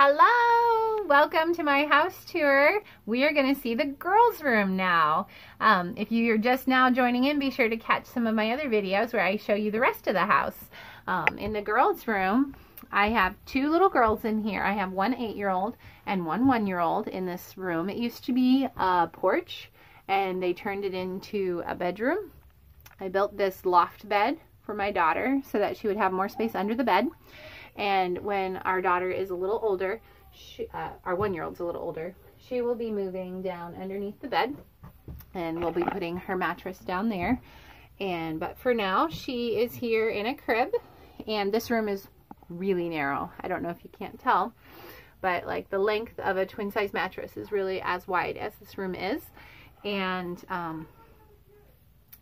Hello! Welcome to my house tour. We are going to see the girls' room now. If you're just now joining in, be sure to catch some of my other videos where I show you the rest of the house. In the girls' room, I have two little girls in here. I have one 8-year-old and one 1-year-old in this room. It used to be a porch and they turned it into a bedroom. I built this loft bed for my daughter so that she would have more space under the bed. And when our daughter is a little older, our 1-year-old's a little older, she will be moving down underneath the bed and we'll be putting her mattress down there. But for now, she is here in a crib, and this room is really narrow. I don't know if you can't tell, but like the length of a twin size mattress is really as wide as this room is. And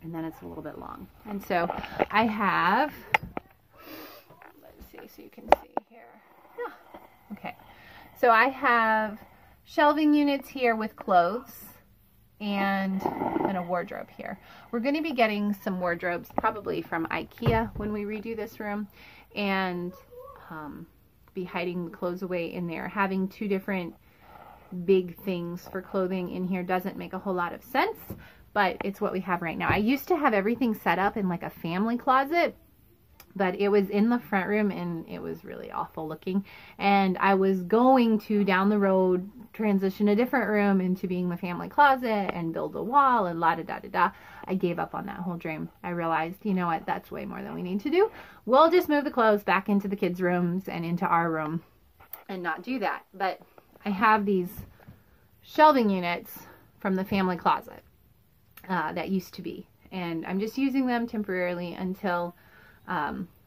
then it's a little bit long. And so I have, so you can see here. Yeah. Okay. So I have shelving units here with clothes and a wardrobe here. We're going to be getting some wardrobes probably from IKEA when we redo this room, and be hiding the clothes away in there. Having two different big things for clothing in here doesn't make a whole lot of sense, but it's what we have right now. I used to have everything set up in like a family closet, but it was in the front room and it was really awful looking. And I was going to, down the road, transition a different room into being the family closet and build a wall and la-da-da-da-da. I gave up on that whole dream. I realized, you know what, that's way more than we need to do. We'll just move the clothes back into the kids' rooms and into our room and not do that. But I have these shelving units from the family closet that used to be. And I'm just using them temporarily until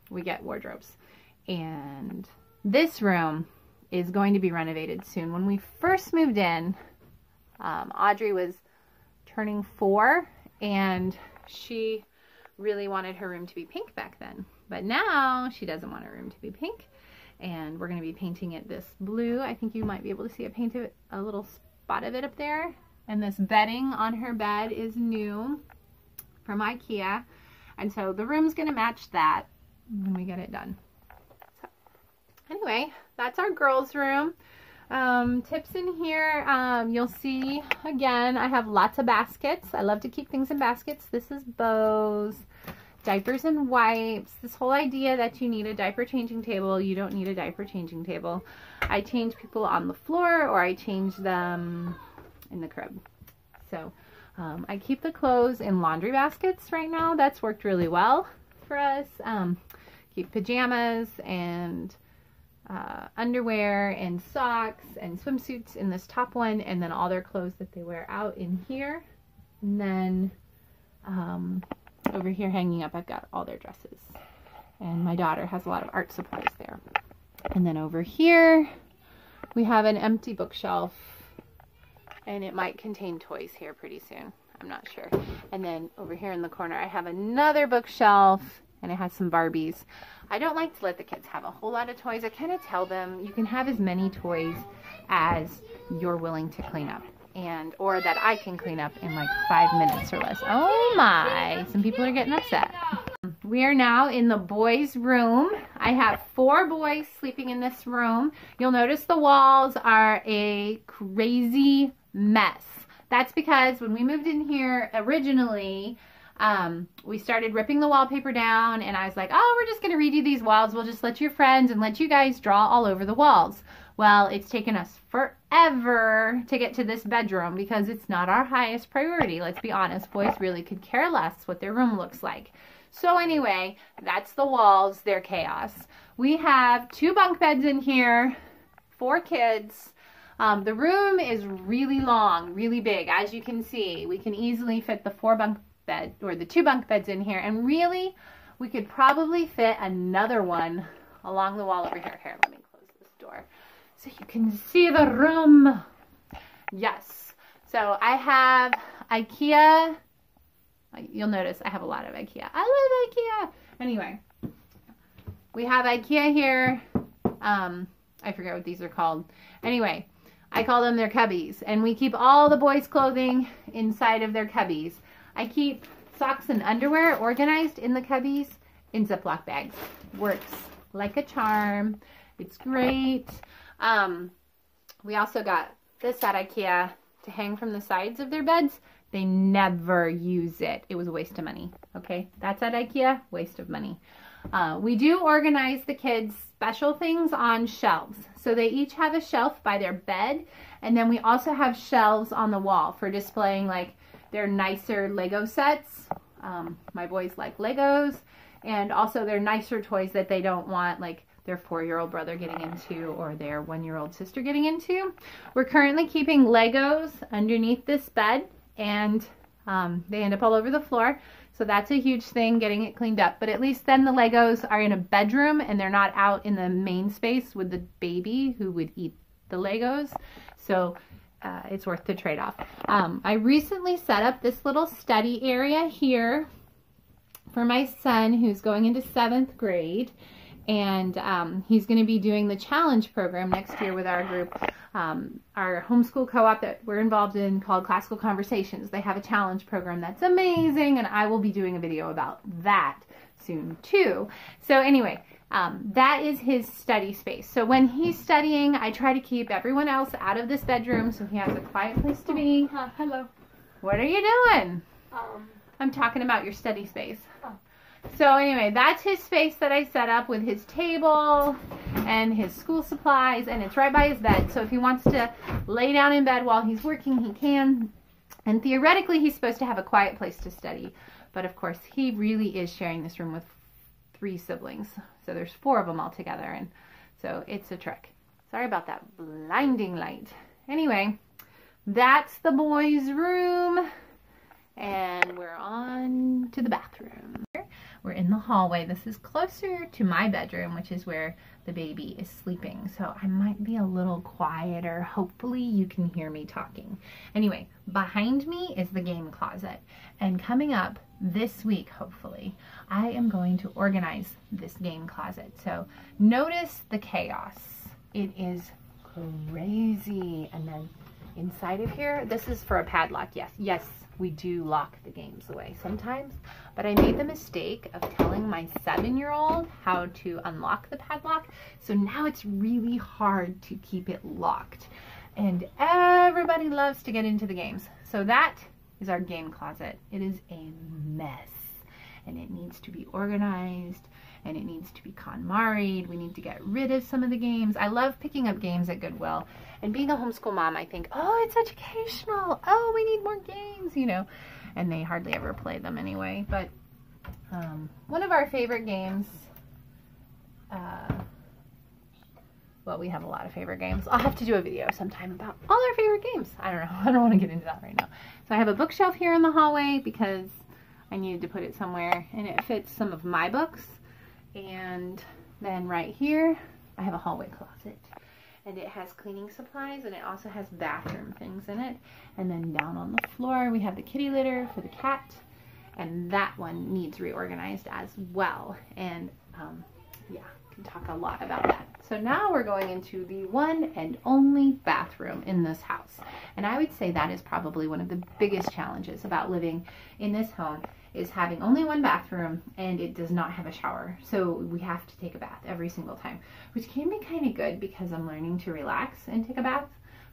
we get wardrobes. And this room is going to be renovated soon. When we first moved in, Audrey was turning 4 and she really wanted her room to be pink back then. But now she doesn't want her room to be pink, and we're going to be painting it this blue. I think you might be able to see a little spot of it up there. And this bedding on her bed is new from IKEA. And so the room's going to match that when we get it done. So anyway, that's our girls' room. Tips in here, you'll see, again, I have lots of baskets. I love to keep things in baskets. This is bows, diapers and wipes. This whole idea that you need a diaper changing table, you don't need a diaper changing table. I change people on the floor or I change them in the crib. So I keep the clothes in laundry baskets right now. That's worked really well for us. Keep pajamas and underwear and socks and swimsuits in this top one, and then all their clothes that they wear out in here. And then over here hanging up, I've got all their dresses. And my daughter has a lot of art supplies there. And then over here, we have an empty bookshelf, and it might contain toys here pretty soon. I'm not sure. And then over here in the corner, I have another bookshelf, and it has some Barbies. I don't like to let the kids have a whole lot of toys. I kind of tell them you can have as many toys as you're willing to clean up, or that I can clean up in like 5 minutes or less. Oh my, some people are getting upset. We are now in the boys' room. I have 4 boys sleeping in this room. You'll notice the walls are a crazy mess. That's because when we moved in here originally, we started ripping the wallpaper down, and I was like, oh, we're just going to redo these walls. We'll just let your friends and let you guys draw all over the walls. Well, it's taken us forever to get to this bedroom because it's not our highest priority. Let's be honest, boys really could care less what their room looks like. So anyway, that's the walls. They're chaos. We have 2 bunk beds in here, 4 kids. The room is really long, really big. As you can see, we can easily fit the 4 bunk bed or the 2 bunk beds in here, and really we could probably fit another one along the wall over here. Here, let me close this door so you can see the room. Yes, so I have IKEA. You'll notice I have a lot of IKEA. I love IKEA. Anyway, we have IKEA here. I forget what these are called. Anyway, I call them their cubbies, and we keep all the boys' clothing inside of their cubbies. I keep socks and underwear organized in the cubbies in Ziploc bags. Works like a charm. It's great. We also got this at IKEA to hang from the sides of their beds. They never use it. It was a waste of money. Okay, that's at IKEA, waste of money. We do organize the kids' special things on shelves. So they each have a shelf by their bed, and then we also have shelves on the wall for displaying like their nicer Lego sets. My boys like Legos, and also their nicer toys that they don't want like their 4-year-old brother getting into or their 1-year-old sister getting into. We're currently keeping Legos underneath this bed, and they end up all over the floor. So that's a huge thing, getting it cleaned up. But at least then the Legos are in a bedroom and they're not out in the main space with the baby who would eat the Legos. So it's worth the trade-off. I recently set up this little study area here for my son who's going into 7th grade. And he's going to be doing the challenge program next year with our group. Our homeschool co-op that we're involved in called Classical Conversations. They have a challenge program that's amazing, and I will be doing a video about that soon too. So anyway, that is his study space. So when he's studying, I try to keep everyone else out of this bedroom so he has a quiet place to be. Hello. What are you doing? I'm talking about your study space. Oh. So anyway, that's his space that I set up with his table and his school supplies, and it's right by his bed. So if he wants to lay down in bed while he's working, he can. And theoretically, he's supposed to have a quiet place to study. But of course, he really is sharing this room with 3 siblings. So there's 4 of them all together, and so it's a trick. Sorry about that blinding light. Anyway, that's the boys' room. And we're on to the bathroom. We're in the hallway. This is closer to my bedroom, which is where the baby is sleeping. So I might be a little quieter. Hopefully you can hear me talking. Anyway, behind me is the game closet. And coming up this week, hopefully, I am going to organize this game closet. So notice the chaos. It is crazy. And then inside of here, this is for a padlock. Yes, we do lock the games away sometimes, but I made the mistake of telling my 7-year-old how to unlock the padlock, so now it's really hard to keep it locked, and everybody loves to get into the games. So that is our game closet. It is a mess, and it needs to be organized, and it needs to be KonMari'd. We need to get rid of some of the games. I love picking up games at Goodwill. And being a homeschool mom, I think, oh, it's educational. Oh, we need more games, you know. And they hardly ever play them anyway. But one of our favorite games, well, we have a lot of favorite games. I'll have to do a video sometime about all our favorite games. I don't know. I don't want to get into that right now. So I have a bookshelf here in the hallway because I needed to put it somewhere. And it fits some of my books. And then right here, I have a hallway closet. And it has cleaning supplies, and it also has bathroom things in it. And then down on the floor, we have the kitty litter for the cat. And that one needs reorganized as well. And yeah, can talk a lot about that. So now we're going into the one and only bathroom in this house. And I would say that is probably one of the biggest challenges about living in this home, is having only one bathroom and it does not have a shower. So we have to take a bath every single time, which can be kind of good because I'm learning to relax and take a bath,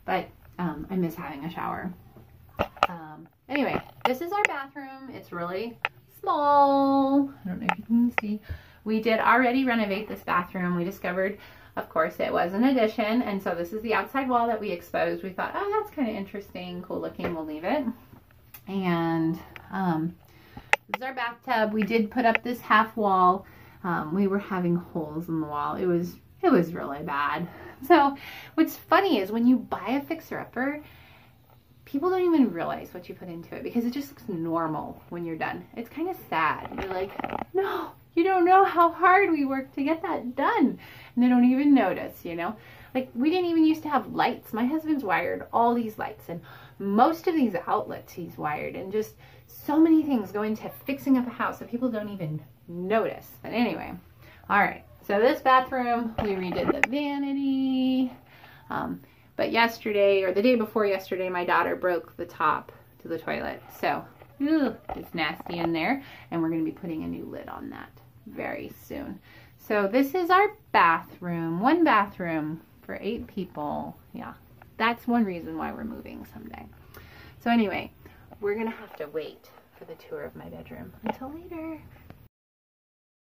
but I miss having a shower. Anyway, this is our bathroom. It's really small. I don't know if you can see. We did already renovate this bathroom. We discovered, of course, it was an addition, and so this is the outside wall that we exposed. We thought, oh, that's kind of interesting, cool looking, we'll leave it. And this is our bathtub. We did put up this half wall. We were having holes in the wall. It was really bad. So what's funny is when you buy a fixer-upper, people don't even realize what you put into it because it just looks normal when you're done. It's kind of sad. You're like, no, you don't know how hard we worked to get that done. And they don't even notice, you know? Like, we didn't even used to have lights. My husband's wired all these lights, and most of these outlets he's wired, and just so many things go into fixing up a house that people don't even notice. But anyway, all right. So this bathroom, we redid the vanity. But yesterday, or the day before yesterday, my daughter broke the top to the toilet. So, it's nasty in there. And we're going to be putting a new lid on that very soon. So this is our bathroom, 1 bathroom for 8 people. Yeah, that's one reason why we're moving someday. So anyway, we're gonna have to wait for the tour of my bedroom until later.